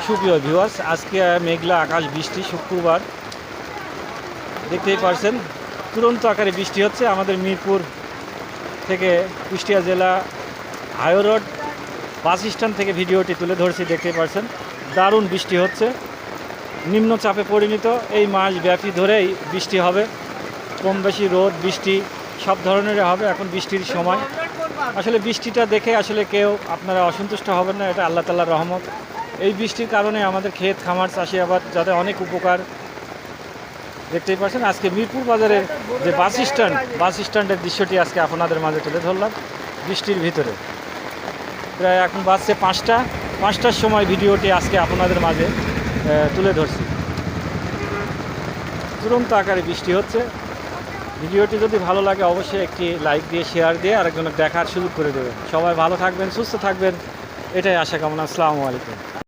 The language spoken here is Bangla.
সুপ্রিয় ভিউয়ার্স, আজকে মেঘলা আকাশ, বৃষ্টি, শুক্রবার দেখতেই পারছেন তুরন্ত আকারে বৃষ্টি হচ্ছে। আমাদের মিরপুর থেকে কুষ্টিয়া জেলা হাইওয়ে রোড বাস স্ট্যান্ড থেকে ভিডিওটি তুলে ধরছি। দেখতেই পারছেন দারুণ বৃষ্টি হচ্ছে, নিম্নচাপে পরিণত। এই মাস ব্যাপী ধরেই বৃষ্টি হবে, কম বেশি রোদ বৃষ্টি সব ধরনের হবে। এখন বৃষ্টির সময়, আসলে বৃষ্টিটা দেখে আসলে কেউ আপনারা অসন্তুষ্ট হবেন না, এটা আল্লাহ তাআলার রহমত। এই বৃষ্টির কারণে আমাদের ক্ষেত খামার চাষি আবার যাতে অনেক উপকার। দেখতেই পাচ্ছেন আজকে মিরপুর বাজারের যে বাস স্ট্যান্ডের দৃশ্যটি আজকে আপনাদের মাঝে তুলে ধরলাম বৃষ্টির ভিতরে। প্রায় এখন বাজছে 5টার সময় ভিডিওটি আজকে আপনাদের মাঝে তুলে ধরছি। তুরন্ত আকারে বৃষ্টি হচ্ছে। ভিডিওটি যদি ভালো লাগে অবশ্যই একটি লাইক দিয়ে, শেয়ার দিয়ে আরেকজনের দেখার সুযোগ করে দেবেন। সবাই ভালো থাকবেন, সুস্থ থাকবেন, এটাই আশা কামনা। আসসালামু আলাইকুম।